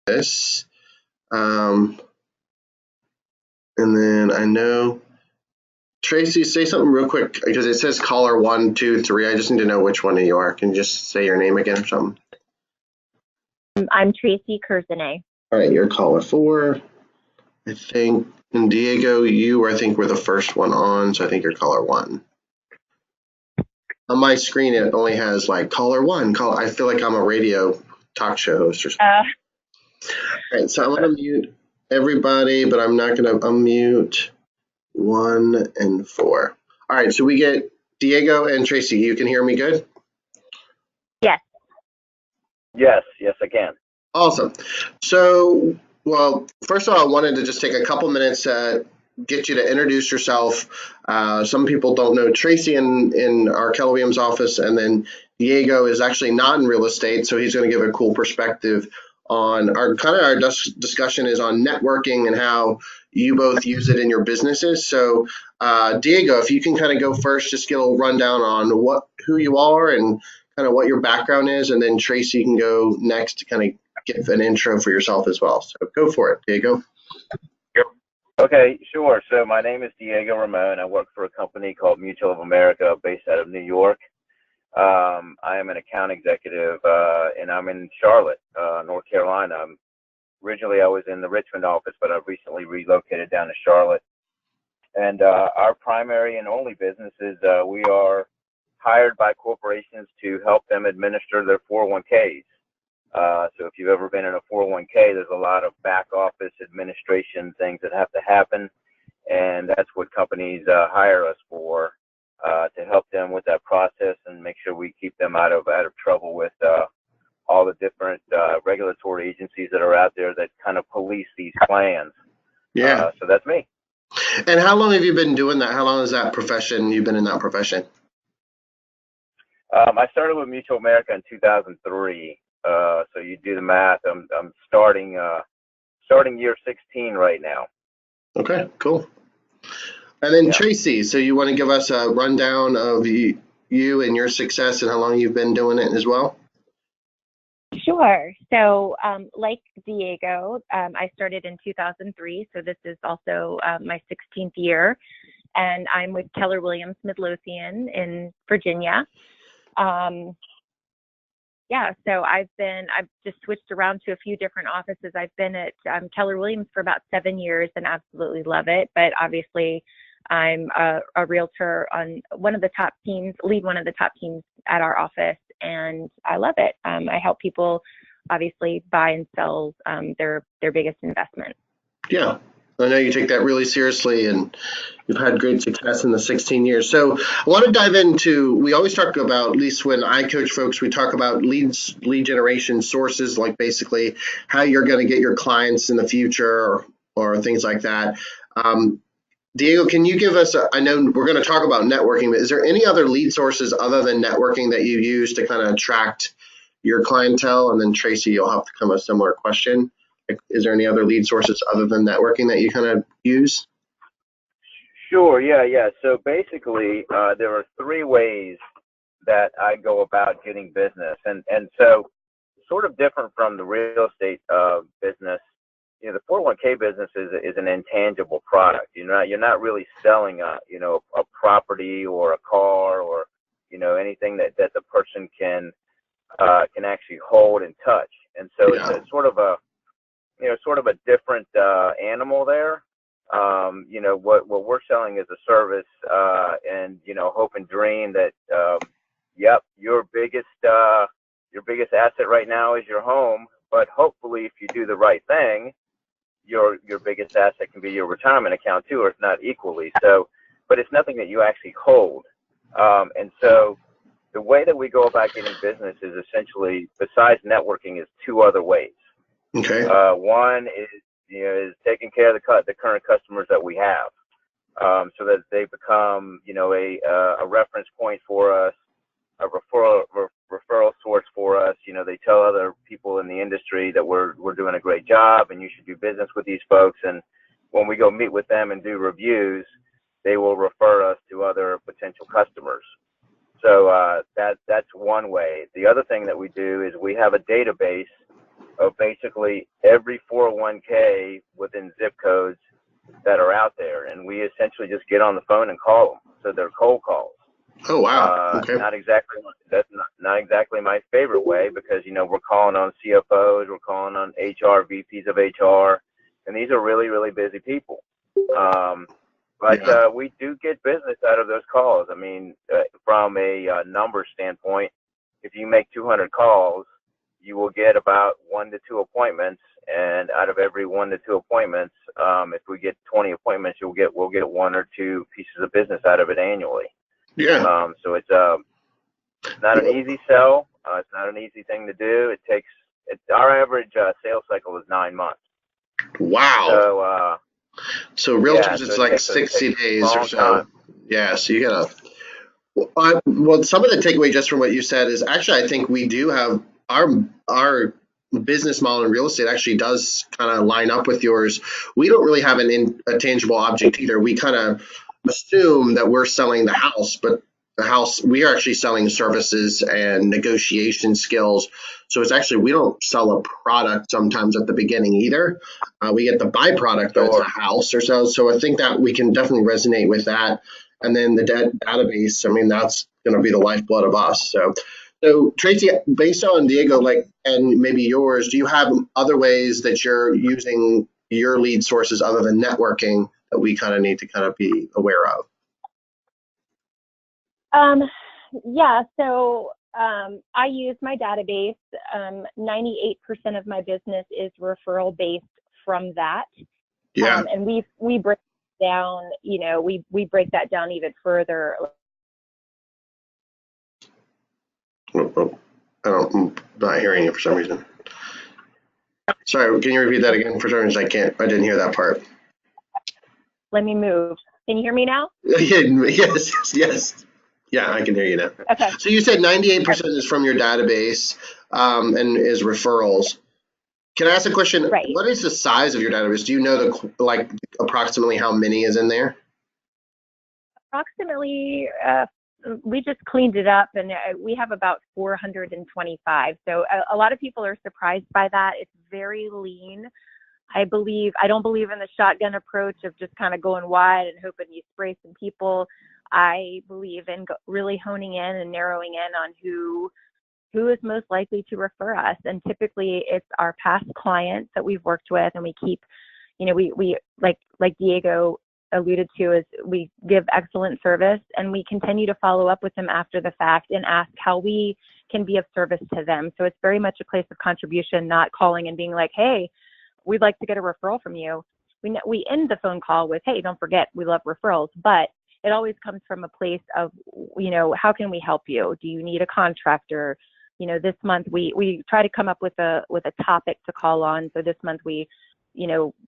this. Um, and then I know Tracy, say something real quick because it says caller 1, 2, 3. I just need to know which one of you are. Can you just say your name again or something? I'm Tracy Kurzene. All right, you're caller 4. I think, and Diego, you I think were the first one on, so I think you're caller 1. On my screen, it only has like caller 1. I feel like I'm a radio talk show host or something. All right, so I'm gonna mute everybody, but I'm not gonna unmute 1 and 4. All right, so we get Diego and Tracy. You can hear me good? Yes. Yes, I can. Awesome. So, well, first of all, I wanted to just take a couple minutes to get you to introduce yourself. Some people don't know Tracy in our Keller Williams office, and then Diego is actually not in real estate, so he's going to give a cool perspective on our discussion is on networking and how you both use it in your businesses. So, Diego, if you can kind of go first, just get a little rundown on who you are and kind of what your background is, and then Tracy can go next to kind of give an intro for yourself as well. So go for it, Diego. Okay, sure. So my name is Diego Ramon. I work for a company called Mutual of America based out of New York. I am an account executive, and I'm in Charlotte, North Carolina. Originally, I was in the Richmond office, but I've recently relocated down to Charlotte. And our primary and only business is we are hired by corporations to help them administer their 401ks. So if you've ever been in a 401k, there's a lot of back office administration things that have to happen, and that's what companies hire us for, to help them with that process and make sure we keep them out of trouble with all the different regulatory agencies that are out there that kind of police these plans. Yeah. So that's me. And how long have you been doing that? How long is that profession? You've been in that profession? I started with Mutual America in 2003. So you do the math. I'm starting year 16 right now. Okay, cool. And then Yeah. Tracy, so you want to give us a rundown of you and your success and how long you've been doing it as well? Sure. So like Diego, I started in 2003, so this is also my 16th year, and I'm with Keller Williams Midlothian in Virginia. So I've just switched around to a few different offices. I've been at Keller Williams for about 7 years and absolutely love it. But obviously, I'm a realtor on one of the top teams, lead one of the top teams at our office, and I love it. I help people obviously buy and sell their biggest investment. Yeah. I know you take that really seriously and you've had great success in the 16 years. So I want to dive into, we always talk about, at least when I coach folks, we talk about lead generation sources, like basically how you're going to get your clients in the future or things like that. Diego, can you give us, I know we're going to talk about networking, but is there any other lead sources other than networking that you use to kind of attract your clientele? And then Tracy, you'll have to come a similar question. Is there any other lead sources other than networking that you kind of use? Sure. Yeah. So basically, there are 3 ways that I go about getting business, and so sort of different from the real estate business. You know, the 401k business is an intangible product. You're not really selling a property or a car or anything that the person can actually hold and touch. And so it's sort of a different animal there. What we're selling is a service, and hope and dream that your biggest asset right now is your home, but hopefully if you do the right thing, your biggest asset can be your retirement account too, or if not equally. So, but it's nothing that you actually hold. And so the way that we go about getting business is essentially, besides networking, is 2 other ways. Okay. One is taking care of the current customers that we have, so that they become a reference point for us, a referral source for us. They tell other people in the industry that we're doing a great job and you should do business with these folks. And when we go meet with them and do reviews, they will refer us to other potential customers. So that's one way. The other thing that we do is we have a database of basically every 401k within zip codes that are out there, and we essentially just get on the phone and call them. So they're cold calls. Oh, wow. Okay. Not exactly. That's not exactly my favorite way, because we're calling on CFOs, we're calling on HR VPs of HR, and these are really, really busy people. But we do get business out of those calls. I mean, from a number standpoint, if you make 200 calls, you will get about 1 to 2 appointments, and out of every 1 to 2 appointments, if we get 20 appointments, we'll get 1 or 2 pieces of business out of it annually. Yeah. So it's not an easy sell. It's not an easy thing to do. Our average sales cycle is 9 months. Wow. So realtors, it's like 60 days or so. Time. Yeah. So you gotta. Well, some of the takeaway just from what you said is actually, I think we do have our business model in real estate actually does kind of line up with yours. We don't really have a tangible object either. We kind of assume that we're selling the house, but the house, we are actually selling services and negotiation skills. So it's actually, we don't sell a product sometimes at the beginning either. We get the byproduct of the house or so. So I think that we can definitely resonate with that. And then the database, I mean, that's going to be the lifeblood of us. So Tracy, based on Diego, and maybe yours, do you have other ways that you're using your lead sources other than networking that we kind of need to kind of be aware of? Yeah, so I use my database. 98% of my business is referral based from that. Yeah. And we break down, we break that down even further. I'm not hearing you for some reason. Sorry, can you repeat that again? For some reason, I didn't hear that part. Let me move. Can you hear me now? Yes. Yeah, I can hear you now. Okay. So you said 98% is from your database and is referrals. Can I ask a question? Right. What is the size of your database? Do you know approximately how many is in there? Approximately, we just cleaned it up, and we have about 425. So a lot of people are surprised by that. It's very lean. I don't believe in the shotgun approach of just kind of going wide and hoping you spray some people. I believe in really honing in and narrowing in on who is most likely to refer us. And typically it's our past clients that we've worked with, and we keep, we like Diego alluded to, is we give excellent service, and we continue to follow up with them after the fact and ask how we can be of service to them. So it's very much a place of contribution, not calling and being like, hey, we'd like to get a referral from you. We end the phone call with, hey, don't forget, we love referrals. But it always comes from a place of, how can we help you? Do you need a contractor? This month we try to come up with a topic to call on. So this month we,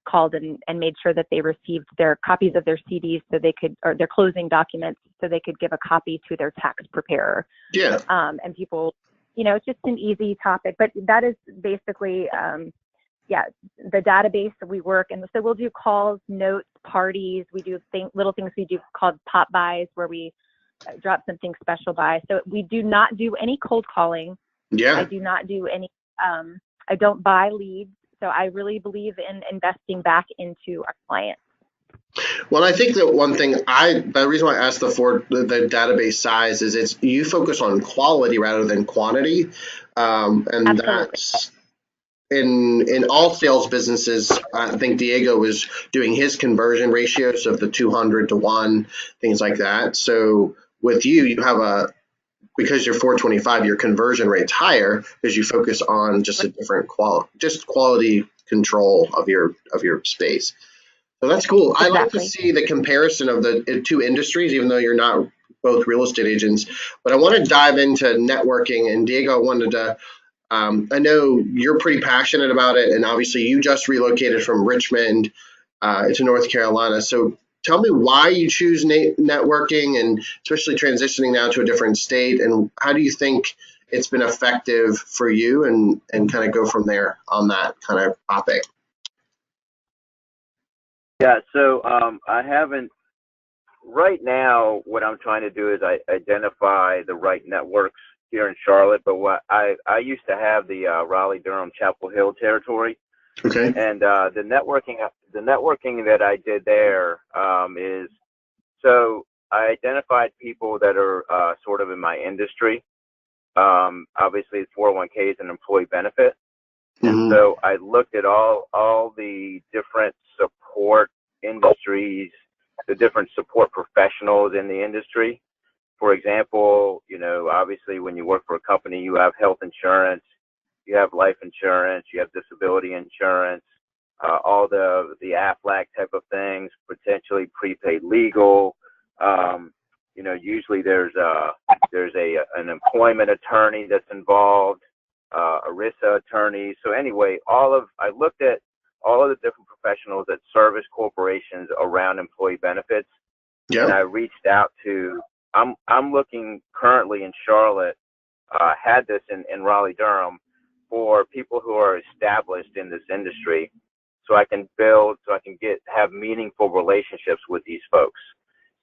called and made sure that they received their copies of their CDs so they could, or their closing documents, so they could give a copy to their tax preparer. Yeah. And people, it's just an easy topic, but that is basically, the database that we work. And so we'll do calls, notes, parties. We do little things we do called pop buys, where we drop something special by. So we do not do any cold calling. Yeah. I do not do any, I don't buy leads. So I really believe in investing back into our clients. Well, I think that one thing the reason why I asked the database size is you focus on quality rather than quantity. And Absolutely. That's in all sales businesses. I think Diego was doing his conversion ratios of the 200 to 1, things like that. So with you have because you're 425, your conversion rate's higher because you focus on just a different quality control of your space. So that's cool. Exactly. I like to see the comparison of the two industries, even though you're not both real estate agents. But I want to dive into networking. And Diego, I wanted to, I know you're pretty passionate about it. And obviously you just relocated from Richmond to North Carolina. So tell me why you choose networking, and especially transitioning now to a different state. And how do you think it's been effective for you, and kind of go from there on that kind of topic? Yeah, so I haven't, right now, what I'm trying to do is identify the right networks, here in Charlotte, but what I used to have the Raleigh, Durham, Chapel Hill territory, Okay. and the networking that I did there is, so I identified people that are sort of in my industry. Obviously, 401ks and employee benefit. And Mm-hmm. so I looked at all the different support industries, the different support professionals in the industry. For example, obviously when you work for a company, you have health insurance, you have life insurance, you have disability insurance, all the AFLAC type of things, potentially prepaid legal. Usually there's an employment attorney that's involved, ERISA attorneys. So anyway, I looked at all of the different professionals that service corporations around employee benefits, and I Yeah. reached out to. I'm looking currently in Charlotte, had this in Raleigh, Durham, for people who are established in this industry, so I can have meaningful relationships with these folks.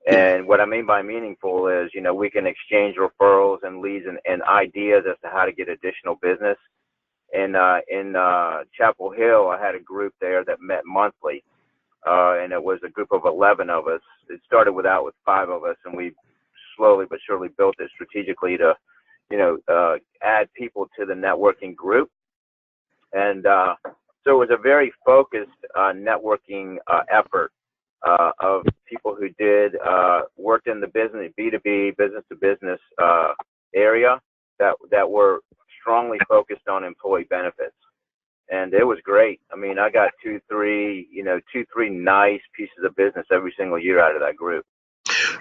And what I mean by meaningful is, we can exchange referrals and leads and ideas as to how to get additional business. And in Chapel Hill, I had a group there that met monthly, and it was a group of 11 of us. It started with 5 of us, and we slowly but surely built it strategically to, add people to the networking group. And so it was a very focused networking effort of people who worked in the B2B, business to business area that were strongly focused on employee benefits. And it was great. I mean, I got two, three nice pieces of business every single year out of that group.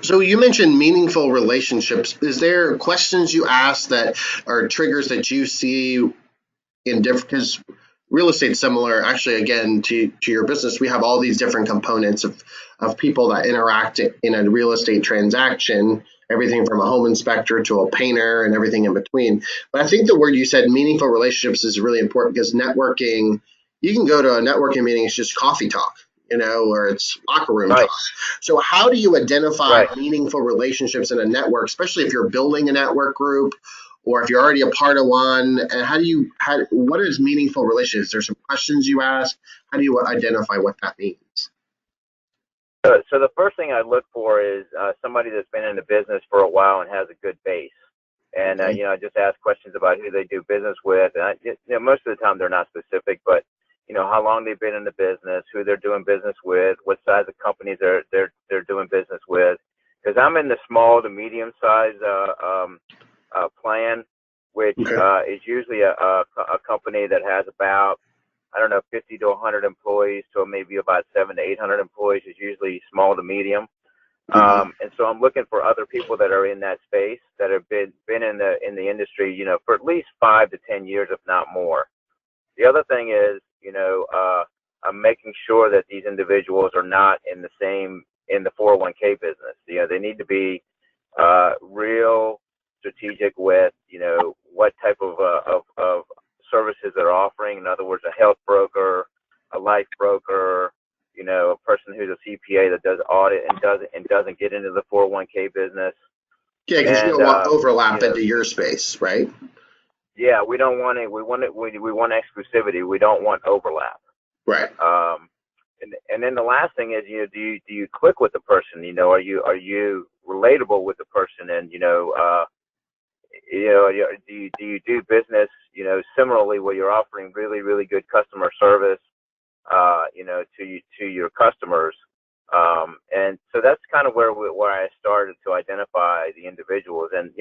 So you mentioned meaningful relationships. Is there questions you ask that are triggers that you see in different, because real estate's similar, actually, again, to your business. We have all these different components of people that interact in a real estate transaction, everything from a home inspector to a painter and everything in between. But I think the word you said, meaningful relationships, is really important, because networking, you can go to a networking meeting, it's just coffee talk, or it's locker room Right. talk. So how do you identify Right. meaningful relationships in a network, especially if you're building a network group, or if you're already a part of one? And what is meaningful relationships? There's some questions you ask. How do you identify what that means? So the first thing I look for is somebody that's been in the business for a while and has a good base. And Okay. I just ask questions about who they do business with. And most of the time they're not specific, but how long they've been in the business, who they're doing business with, what size of companies they're doing business with. Because I'm in the small to medium size plan, which Okay. is usually a company that has about, I don't know, 50 to 100 employees, so maybe about 700 to 800 employees is usually small to medium. Mhm. And so I'm looking for other people that are in that space, that have been in the industry, for at least 5 to 10 years, if not more. The other thing is, I'm making sure that these individuals are not in the 401k business. They need to be real strategic with, what type of services they're offering. In other words, a health broker, a life broker, a person who's a CPA that does audit and doesn't get into the 401k business. Yeah, because you And don't want overlap into your space, right? yeah, we don't want it. We want exclusivity. We don't want overlap. Right. And then the last thing is, do you click with the person? Are you relatable with the person? And do you do business, similarly, where you're offering really, really good customer service, to your customers. And so that's kind of where I started to identify the individuals. And,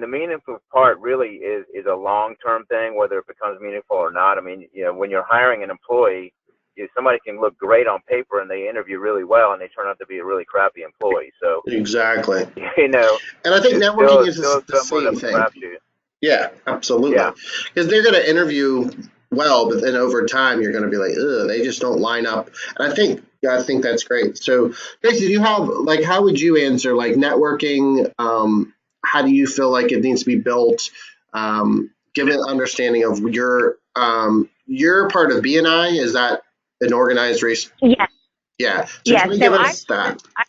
the meaningful part really is a long-term thing, whether it becomes meaningful or not. I mean, when you're hiring an employee, somebody can look great on paper and they interview really well and they turn out to be a really crappy employee. So, Exactly. And I think it's networking is still the somewhat same of a thing. crapshoot. Yeah, absolutely. Yeah. Because they're going to interview well, but then over time you're going to be like, ugh, they just don't line up. And I think that's great. So, Tracy, do you have, how would you answer networking? How do you feel like it needs to be built? Given understanding of your part of BNI, is that an organized race? Yes. Yeah. So Yes. can you So give us that? I,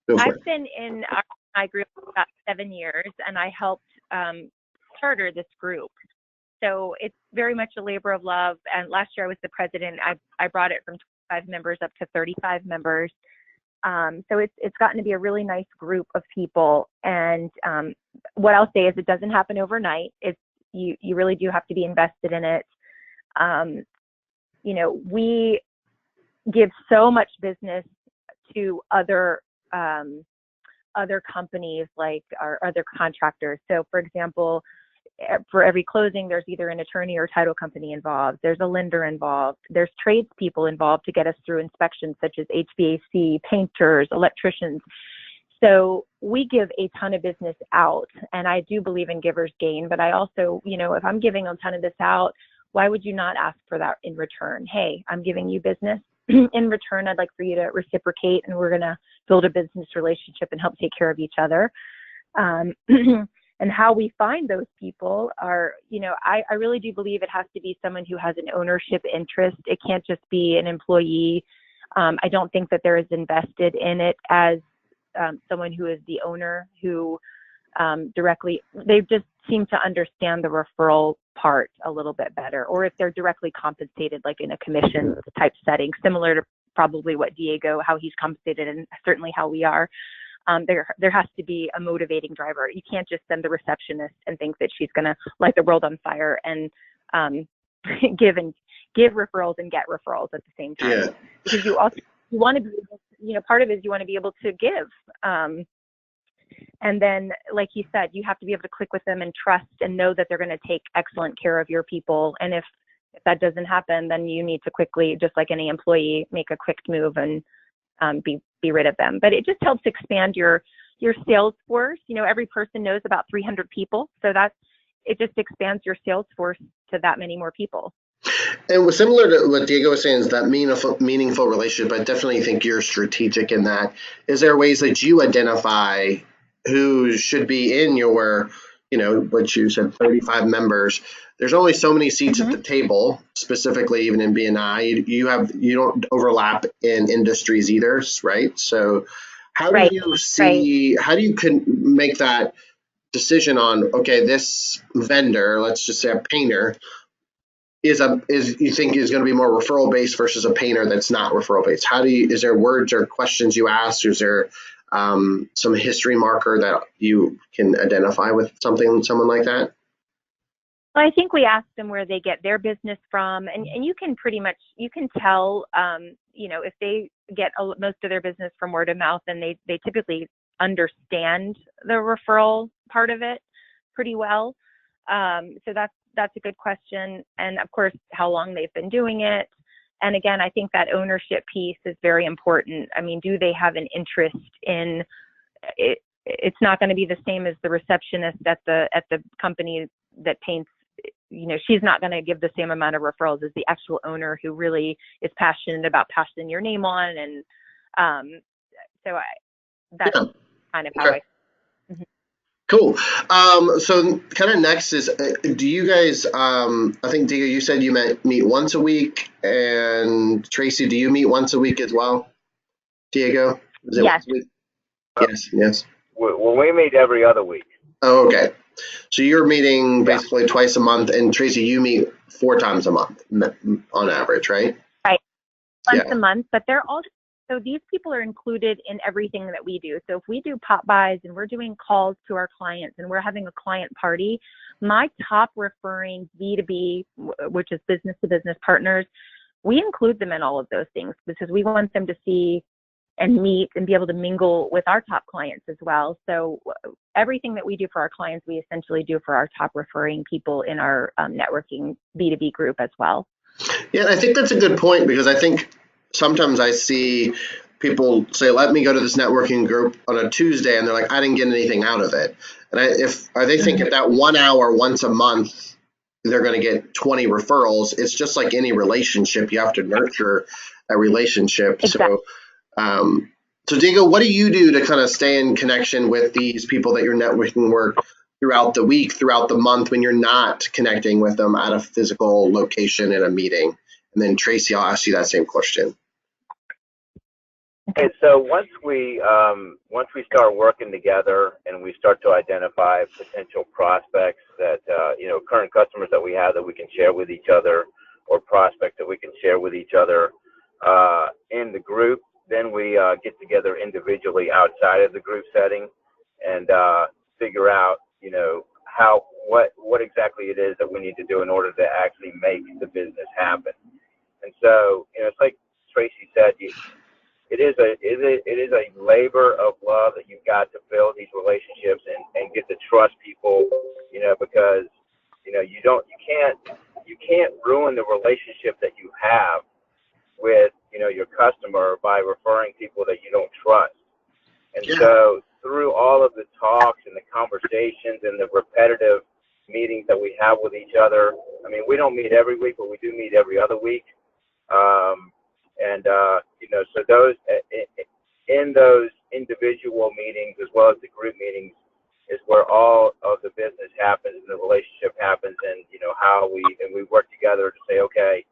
Go for I've it. been in my group for about 7 years, and I helped charter this group. So it's very much a labor of love. And last year I was the president. I brought it from 25 members up to 35 members. So it's gotten to be a really nice group of people. And what I'll say is it doesn't happen overnight. You really do have to be invested in it. We give so much business to other companies, like our other contractors. So for example, for every closing, there's either an attorney or title company involved. There's a lender involved. There's tradespeople involved to get us through inspections, such as HVAC, painters, electricians. So we give a ton of business out, and I do believe in givers gain. But I also, if I'm giving a ton of this out, why would you not ask for that in return? Hey, I'm giving you business. In return, I'd like for you to reciprocate, and we're going to build a business relationship and help take care of each other. And how we find those people are, I really do believe it has to be someone who has an ownership interest. It can't just be an employee. I don't think that they're as invested in it as someone who is the owner, who they just seem to understand the referral part a little bit better, or if they're directly compensated, like in a commission type setting, similar to probably what Diego, how he's compensated, and certainly how we are. There has to be a motivating driver. You can't just send the receptionist and think that she's going to light the world on fire and give referrals and get referrals at the same time. Yeah. Because you want to be, part of it is you want to be able to give. And then, like you said, you have to be able to click with them and trust and know that they're going to take excellent care of your people. And if that doesn't happen, then you need to quickly, just like any employee, make a quick move and be rid of them. But it just helps expand your sales force. Every person knows about 300 people. So it just expands your sales force to that many more people. And similar to what Diego was saying, is that meaningful relationship. I definitely think you're strategic in that. Is there ways that you identify who should be in your, what you said, 35 members? There's only so many seats at the table, specifically even in BNI. You don't overlap in industries either, right? So how do you see, how do you make that decision on, okay, this vendor, let's just say a painter, is you think is going to be more referral based versus a painter that's not referral based? Is there words or questions you ask? Is there some history marker that you can identify with someone like that? Well, I think we ask them where they get their business from, and you can tell, if they get most of their business from word of mouth, and they typically understand the referral part of it pretty well. So that's a good question. And of course, how long they've been doing it. And again, I think that ownership piece is very important. I mean, do they have an interest in it? It's not going to be the same as the receptionist at the company that paints. She's not going to give the same amount of referrals as the actual owner, who really is passionate about passing your name on. And that's kind of how I. Cool. So kind of next is, do you guys, I think Diego, you said you meet once a week, and Tracy, do you meet once a week as well? Diego? Yes. Yes. Well, we meet every other week. Oh, okay. So you're meeting basically twice a month, and Tracy, you meet 4 times a month on average, right? Right. Once a month, but they're also, so these people are included in everything that we do. So if we do pop buys and we're doing calls to our clients and we're having a client party, my top referring B2B, which is business to business partners, we include them in all of those things because we want them to see and meet and be able to mingle with our top clients as well. So everything that we do for our clients, we essentially do for our top referring people in our networking B2B group as well. Yeah, I think that's a good point, because I think sometimes I see people say, let me go to this networking group on a Tuesday, and they're like, I didn't get anything out of it. And they think if that 1 hour once a month, they're going to get 20 referrals. It's just like any relationship. You have to nurture a relationship. Exactly. So Diego, what do you do to kind of stay in connection with these people that you're networking with throughout the week, throughout the month, when you're not connecting with them at a physical location in a meeting? And then Tracy, I'll ask you that same question. And so once we start working together and we start to identify potential prospects that current customers that we have that we can share with each other, or prospects that we can share with each other in the group, then we get together individually outside of the group setting and figure out what exactly it is that we need to do in order to actually make the business happen. And so it's like Tracy said, it is a labor of love that you've got to build these relationships and get to trust people, because you can't ruin the relationship that you have with your customer by referring people that you don't trust. And so through all of the talks and the conversations and the repetitive meetings that we have with each other, I mean, we don't meet every week, but we do meet every other week. So those in those individual meetings as well as the group meetings is where all of the business happens and the relationship happens, and how we work together to say, okay,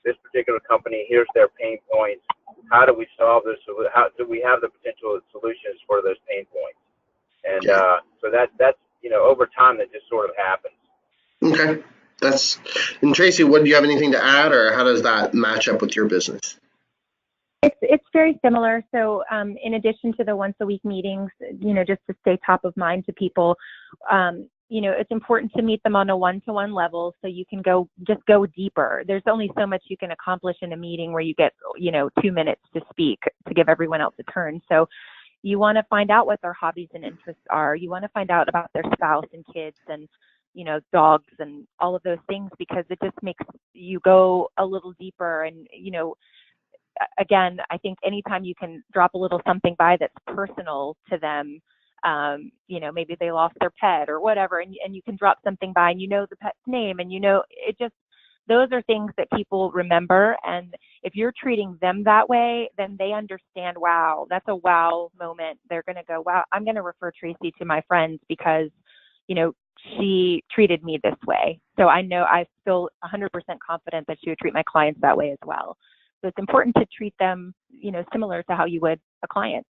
this particular company, here's their pain points. How do we solve this? How do we have the potential solutions for those pain points? And so that's over time that just sort of happens. Okay. And Tracy, do you have anything to add, or how does that match up with your business? It's very similar. So in addition to the once a week meetings, just to stay top of mind to people, it's important to meet them on a one-to-one level so you can go deeper. There's only so much you can accomplish in a meeting where you get, 2 minutes to speak to give everyone else a turn. So you want to find out what their hobbies and interests are. You want to find out about their spouse and kids and, dogs and all of those things, because it just makes you go a little deeper. And, again, I think anytime you can drop a little something by that's personal to them, maybe they lost their pet or whatever, and you can drop something by and the pet's name, and it just, those are things that people remember. And if you're treating them that way, then they understand, wow, that's a wow moment. They're going to go, wow, I'm going to refer Tracy to my friends because, she treated me this way. So I feel 100% confident that she would treat my clients that way as well. So it's important to treat them, similar to how you would a client.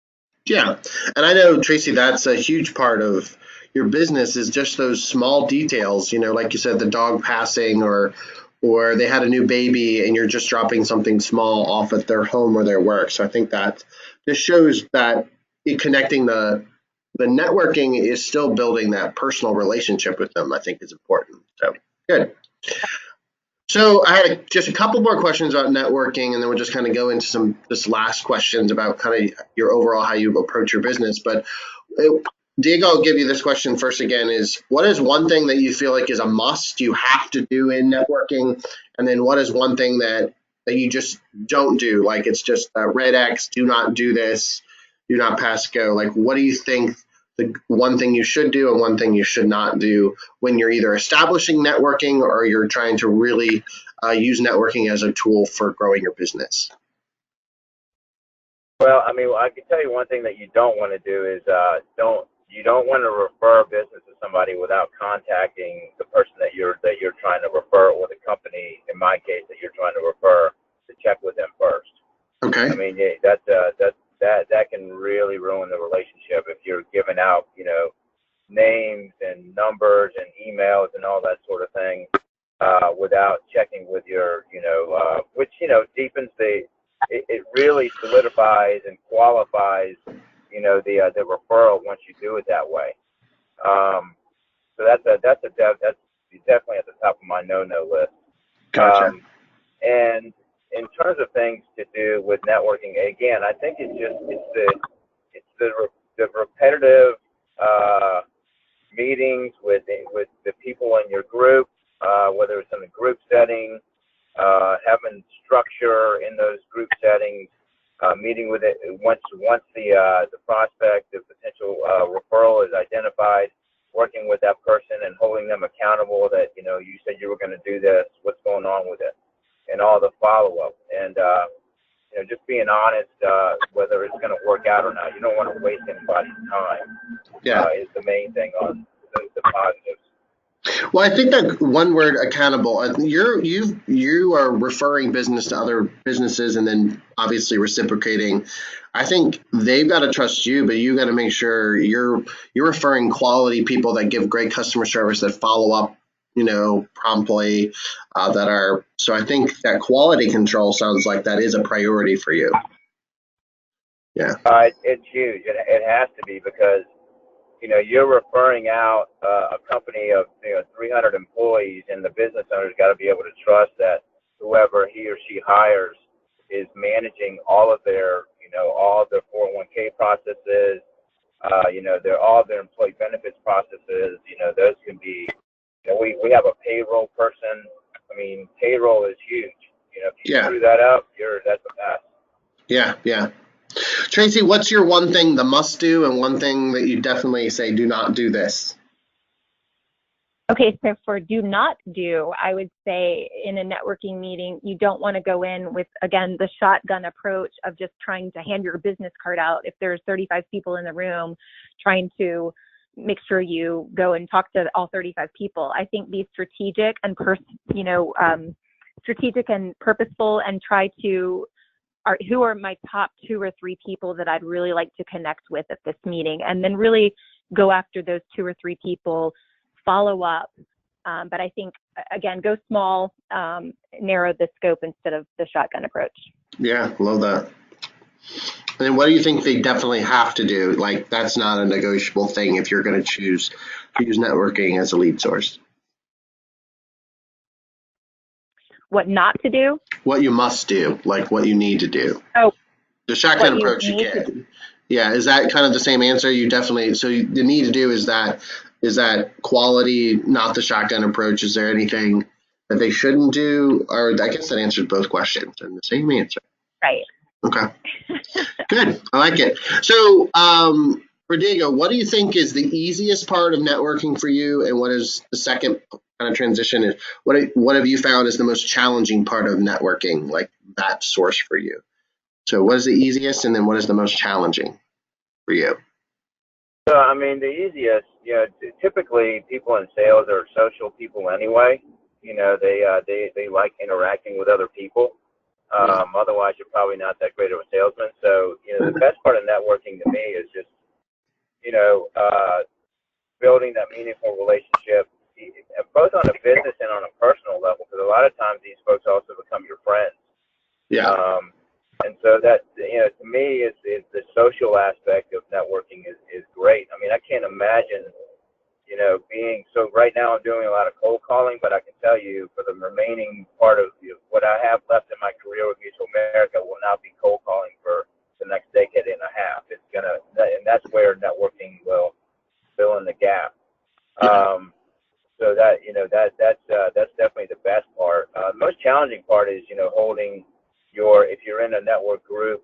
Yeah. And I know, Tracy, that's a huge part of your business, is just those small details, like you said, the dog passing or they had a new baby and you're just dropping something small off at their home or their work. So I think that just shows that connecting the networking is still building that personal relationship with them, I think is important. So good. So I had just a couple more questions about networking, and then we'll just kind of go into this last questions about kind of your overall, how you approach your business. But Diego, I'll give you this question first again, is what is one thing that you feel like is a must you have to do in networking? And then what is one thing that you just don't do? Like it's just a red X, do not do this, do not pass go. Like what do you think the one thing you should do and one thing you should not do when you're either establishing networking or you're trying to really use networking as a tool for growing your business? Well, I mean, I can tell you one thing that you don't want to do is you don't want to refer business to somebody without contacting the person that you're trying to refer, or the company, in my case, that you're trying to refer, to check with them first. Okay. I mean, that can really ruin the relationship if you're giving out, names and numbers and emails and all that sort of thing without checking with your, which deepens it really solidifies and qualifies, the referral once you do it that way. So that's definitely at the top of my no-no list. Gotcha. And in terms of things to do with networking, again, I think it's the repetitive meetings with the people in your group, whether it's in a group setting, having structure in those group settings, meeting with it once the prospect, the potential referral is identified, working with that person and holding them accountable that you said you were going to do this, what's going on with it, and all the follow-up, and just being honest whether it's going to work out or not. You don't want to waste anybody's time. Yeah, is the main thing on the positives. Well, I think that one word, accountable. You are referring business to other businesses, and then obviously reciprocating. I think they've got to trust you, but you got to make sure you're referring quality people that give great customer service, that follow up, promptly, that are. So I think that quality control sounds like that is a priority for you. Yeah. It's huge. It has to be because you're referring out a company of 300 employees, and the business owner's got to be able to trust that whoever he or she hires is managing all of their 401k processes, all of their employee benefits processes. Those can be, we have a payroll person. I mean, payroll is huge. If you screw that up, that's a mess. Yeah, yeah. Tracy, what's your one thing, the must do, and one thing that you definitely say, do not do this? Okay, so for do not do, I would say in a networking meeting, you don't want to go in with, again, the shotgun approach of just trying to hand your business card out. If there's 35 people in the room, trying to make sure you go and talk to all 35 people. I think be strategic and strategic and purposeful, and try to who are my top 2 or 3 people that I'd really like to connect with at this meeting, and then really go after those 2 or 3 people, follow up. But I think, again, go small, narrow the scope instead of the shotgun approach. Yeah, love that. And what do you think they definitely have to do? Like, that's not a negotiable thing if you're going to choose to use networking as a lead source. What not to do? What you must do, like what you need to do. Oh, the shotgun approach you get. Yeah, is that kind of the same answer? You definitely. So the need to do is that quality, not the shotgun approach. Is there anything that they shouldn't do? Or I guess that answers both questions and the same answer. Right. Okay. Good. I like it. So, for Diego, what do you think is the easiest part of networking for you, and what is the second kind of transition? What have you found is the most challenging part of networking, like that source for you? So, what is the easiest, and then what is the most challenging for you? So, I mean, the easiest, typically people in sales are social people anyway. They like interacting with other people. Otherwise, you're probably not that great of a salesman. So, the best part of networking to me is just, building that meaningful relationship, both on a business and on a personal level, because a lot of times these folks also become your friends. Yeah. And so that, to me, is the social aspect of networking is great. I mean, I can't imagine, so right now I'm doing a lot of cold calling, but I can tell you for the remaining part of what I have left in my career with Mutual America will not be cold calling for the next decade and a half. And that's where networking will fill in the gap. So that's definitely the best part. The most challenging part is, holding if you're in a network group,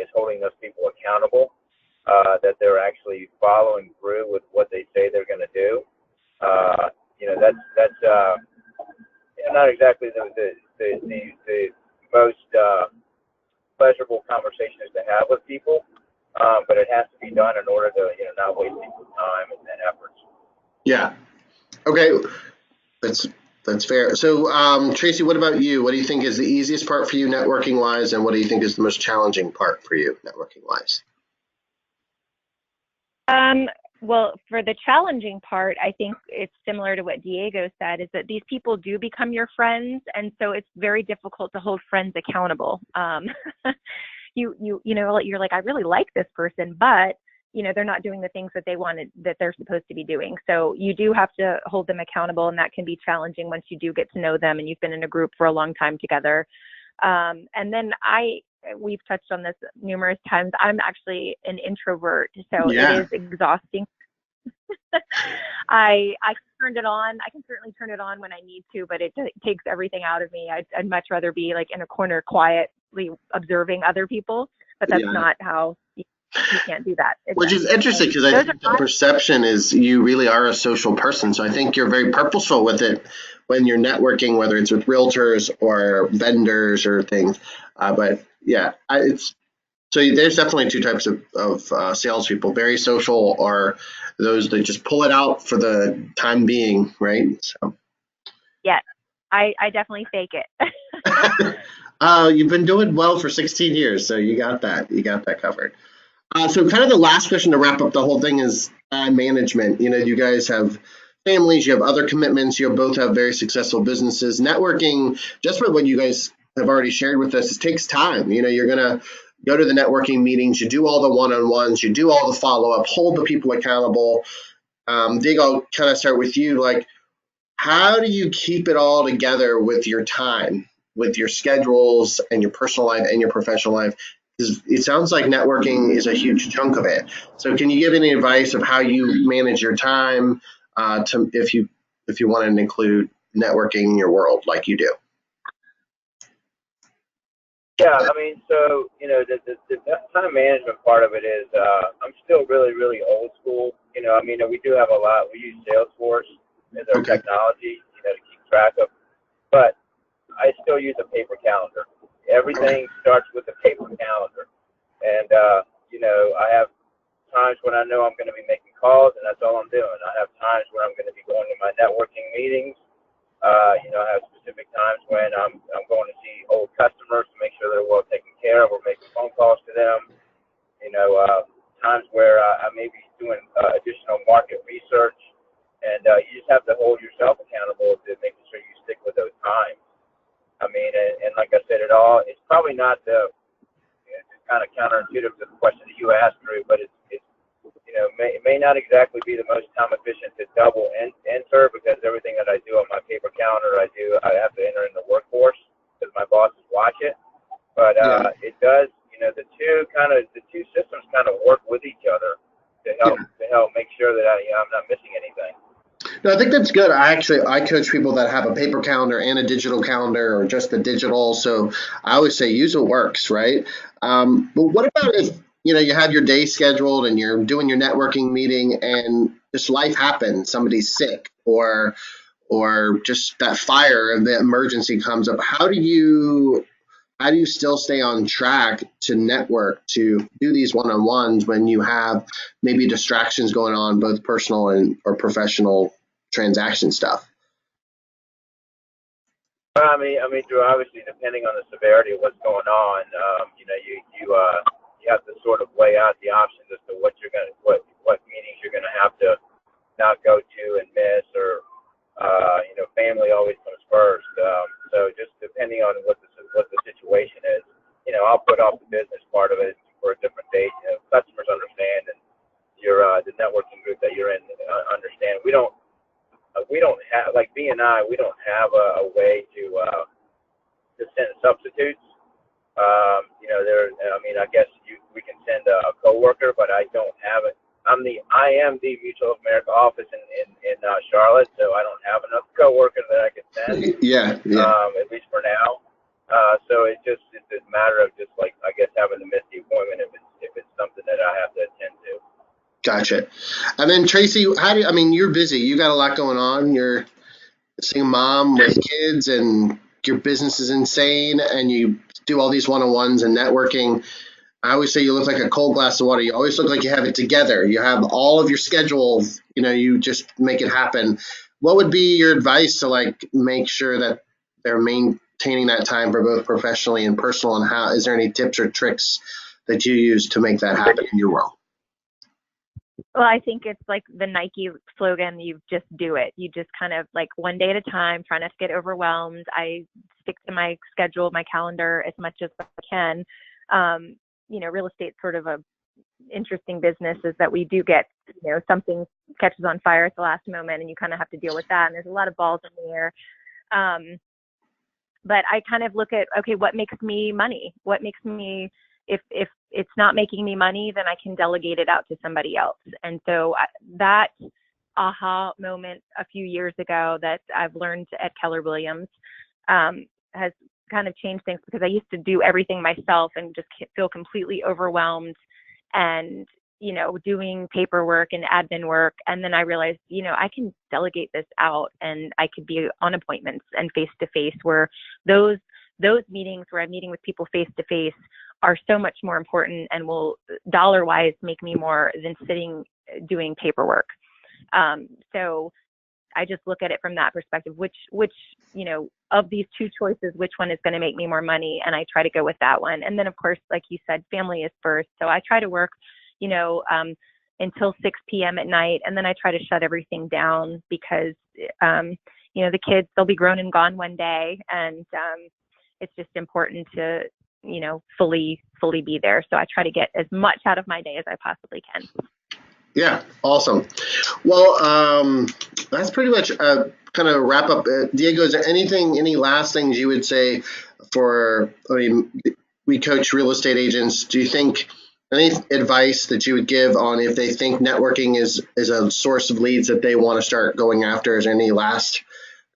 is holding those people accountable, that they're actually following through with what they say they're going to do. That's not exactly the most pleasurable conversations to have with people, but it has to be done in order to not waste people's time and efforts. Yeah. Okay. That's fair. So, Tracy, what about you? What do you think is the easiest part for you networking wise, and what do you think is the most challenging part for you networking wise? Well, for the challenging part, I think it's similar to what Diego said, is that these people do become your friends, and so it's very difficult to hold friends accountable. You're like, I really like this person, but they're not doing the things that they're supposed to be doing. So you do have to hold them accountable, and that can be challenging once you do get to know them and you've been in a group for a long time together. And then we've touched on this numerous times. I'm actually an introvert, so It is exhausting. I turned it on. I can certainly turn it on when I need to, but it takes everything out of me. I'd much rather be like in a corner quietly observing other people, but that's not how you can't do that. Which is interesting, because I think the perception is you really are a social person. So I think you're very purposeful with it when you're networking, whether it's with realtors or vendors or things. But yeah, so there's definitely two types of salespeople: very social, or those that just pull it out for the time being, right? So. Yeah, I definitely fake it. You've been doing well for 16 years, so you got that. You got that covered. So kind of the last question to wrap up the whole thing is time management. You know, you guys have families, you have other commitments, you both have very successful businesses. Networking, just for what you guys have already shared with us, it takes time. You know, you're going to go to the networking meetings, you do all the one-on-ones, you do all the follow-up, hold the people accountable. Dig, I'll kind of start with you. Like, how do you keep it all together with your time, with your schedules and your personal life and your professional life? 'Cause it sounds like networking is a huge chunk of it. So can you give any advice of how you manage your time to if you want to include networking in your world like you do? Yeah, I mean, so the time management part of it is I'm still really, really old school. I mean, we do have a lot. We use Salesforce as our Okay. technology, to keep track of. But I still use a paper calendar. Okay. Everything starts with a paper calendar, and I have times when I know I'm going to be making calls, and that's all I'm doing. I have times when I'm going to be going to my networking meetings. I have specific times when I'm going to see old customers to make sure they're well taken care of, or making phone calls to them. Times where I may be doing additional market research, and you just have to hold yourself accountable to making sure you stick with those times. I mean, and like I said, it's probably not it's kind of counterintuitive to the question that you asked, Drew, but it may not exactly be the most time efficient to double enter, because everything that I do on my paper calendar, I have to enter in the workforce because my bosses watch it. But Yeah. it does, the two systems kind of work with each other to Yeah. help make sure that I'm not missing anything. No, I think that's good. I coach people that have a paper calendar and a digital calendar or just the digital. So I always say use what works, right? But what about if you have your day scheduled and you're doing your networking meeting and just life happens, somebody's sick or just that fire and the emergency comes up. How do you still stay on track to network, to do these one-on-ones when you have maybe distractions going on, both personal and or professional transaction stuff? I mean, Drew, obviously, depending on the severity of what's going on, you have to sort of lay out the options as to what meetings you're gonna have to not go to and miss, or family always comes first. So just depending on what the situation is, I'll put off the business part of it for a different date. Customers understand, and the networking group that you're in understand. We don't have, like B and I. We don't have a way to send substitutes. I mean, I guess we can send a coworker, but I don't have it. I am the Mutual of America office in Charlotte, so I don't have enough coworkers that I could send. Yeah, yeah. At least for now. So it's a matter of just, like, I guess, having to miss the appointment if it's something that I have to attend to. Gotcha. And then Tracy, I mean, you're busy. You got a lot going on. You're a single mom with kids and your business is insane and you do all these one-on-ones and networking. I always say you look like a cold glass of water. You always look like you have it together. You have all of your schedules, you just make it happen. What would be your advice to like make sure that they're maintaining that time for both professionally and personal, and how is there any tips or tricks that you use to make that happen in your world? Well, I think it's like the Nike slogan, you just do it. You just kind of like one day at a time, try not to get overwhelmed. I stick to my schedule, my calendar as much as I can. Real estate's sort of a interesting business, is that we do get, something catches on fire at the last moment and you kind of have to deal with that. And there's a lot of balls in the air. But I kind of look at, okay, what makes me money? What makes me, if it's not making me money, then I can delegate it out to somebody else. And so that aha moment a few years ago that I've learned at Keller Williams has kind of changed things, because I used to do everything myself and just feel completely overwhelmed and, doing paperwork and admin work. And then I realized, I can delegate this out and I could be on appointments and face to face, where those meetings where I'm meeting with people face to face are so much more important and will dollar wise make me more than sitting doing paperwork. So I just look at it from that perspective. Which of these two choices, which one is going to make me more money, and I try to go with that one. And then of course, like you said, family is first. So I try to work, until 6 p.m. at night, and then I try to shut everything down because the kids, they'll be grown and gone one day, and it's just important to fully be there. So I try to get as much out of my day as I possibly can. Yeah, awesome. Well, that's pretty much kind of wrap up. Diego, is there any last things you would say we coach real estate agents. Do you think any advice that you would give on if they think networking is a source of leads that they want to start going after? Is there any last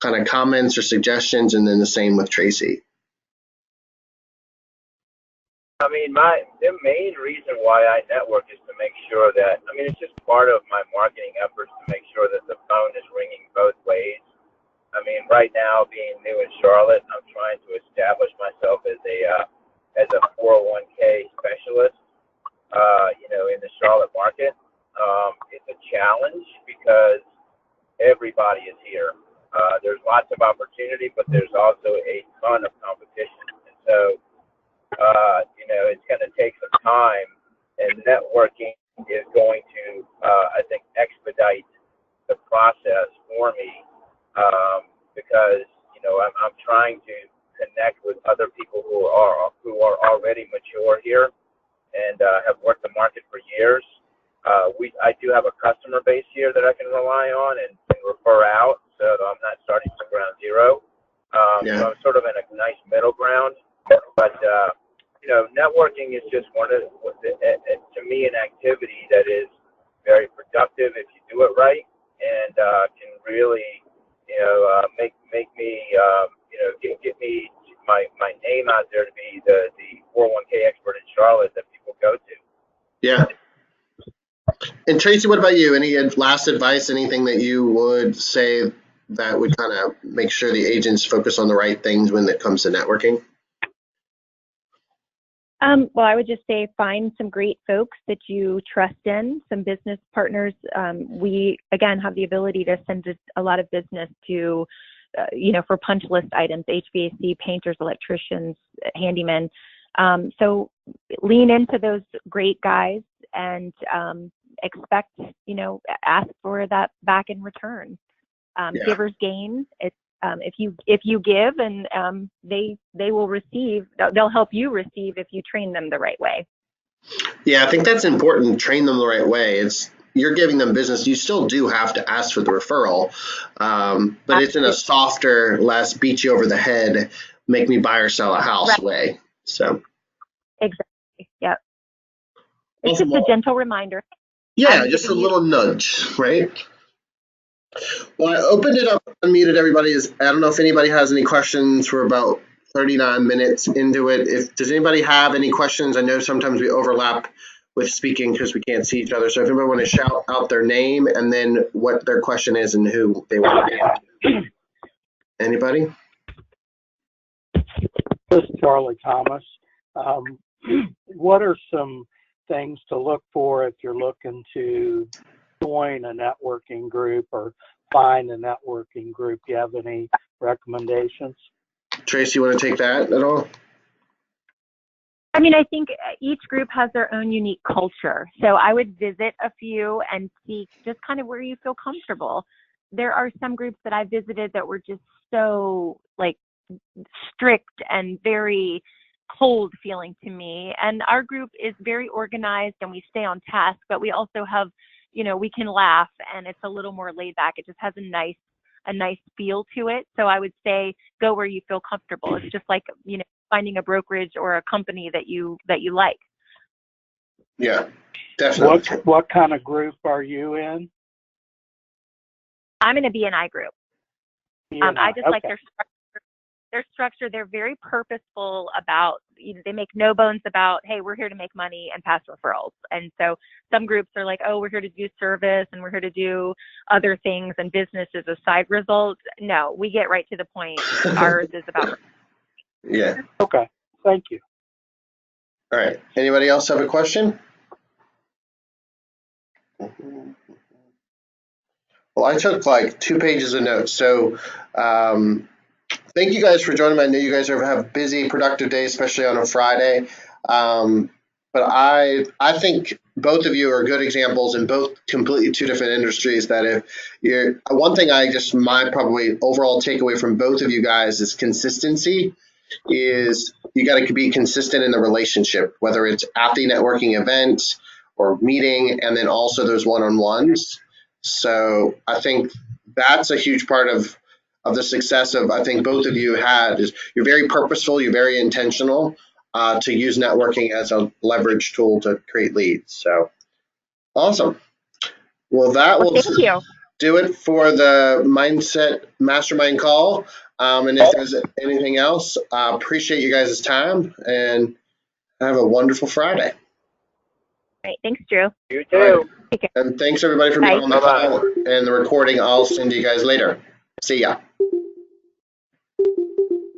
kind of comments or suggestions? And then the same with Tracy. I mean, the main reason why I network is to make sure that, it's just part of my marketing efforts to make sure that the phone is ringing both ways. Right now, being new in Charlotte, I'm trying to establish myself as a 401k specialist, in the Charlotte market. It's a challenge because everybody is here. There's lots of opportunity, but there's also a ton of competition. And so, it's going to take some time, and networking is going to, I think, expedite the process for me, because, I'm trying to connect with other people who are already mature here and have worked the market for years. I do have a customer base here that I can rely on and refer out, so I'm not starting from ground zero. So I'm sort of in a nice middle ground, but networking is just to me, an activity that is very productive if you do it right, and can really, make me, get me my name out there to be the 401k expert in Charlotte that people go to. Yeah. And Tracy, what about you? Any last advice, anything that you would say that would kind of make sure the agents focus on the right things when it comes to networking? Well, I would just say find some great folks that you trust in, some business partners. We, again, have the ability to send a lot of business to, for punch list items, HVAC, painters, electricians, handymen. So lean into those great guys and expect, ask for that back in return. Givers gain. It's if you give, and they will receive. They'll help you receive if you train them the right way. Yeah, I think that's important. Train them the right way. You're giving them business. You still do have to ask for the referral, but it's in a softer, less beat you over the head, make me buy or sell a house way. So exactly, yep. It's just a gentle reminder. Yeah, just a little nudge, right? Well, I opened it up, unmuted everybody. I don't know if anybody has any questions. We're about 39 minutes into it. Does anybody have any questions? I know sometimes we overlap with speaking because we can't see each other. So if anybody want to shout out their name and then what their question is and who they want to be. Anybody? This is Charlie Thomas. What are some things to look for if you're looking to join a networking group or find a networking group? Do you have any recommendations? Tracy, you want to take that at all? I think each group has their own unique culture. So I would visit a few and see just kind of where you feel comfortable. There are some groups that I visited that were just so strict and very cold feeling to me. And our group is very organized and we stay on task, but we also have, we can laugh and it's a little more laid back. It just has a nice feel to it. So I would say go where you feel comfortable. It's just like, finding a brokerage or a company that you like. Yeah, definitely. What kind of group are you in? I'm in a BNI group. I just like their structure. They're very purposeful about, they make no bones about, hey, we're here to make money and pass referrals. And so some groups are like, oh, we're here to do service and we're here to do other things and business is a side result. No, we get right to the point. Ours is about. Yeah. Okay. Thank you. All right. Anybody else have a question? Well, I took like 2 pages of notes. So thank you guys for joining me. I know you guys have busy, productive days, especially on a Friday. Um, but I think both of you are good examples in both completely two different industries. That if you're one thing, my probably overall takeaway from both of you guys is consistency. Is you got to be consistent in the relationship, whether it's at the networking event or meeting, and then also those one-on-ones. So I think that's a huge part of the success of I think both of you had is you're very purposeful, you're very intentional to use networking as a leverage tool to create leads. So awesome. Well, that Well, will thank you. do it for the Mindset Mastermind call. And if there's anything else, appreciate you guys' time and have a wonderful Friday. All right. Thanks, Drew. You All right. too. Take care. And thanks everybody for being Bye. on the Bye-bye. call and the recording. I'll send you guys later. See ya.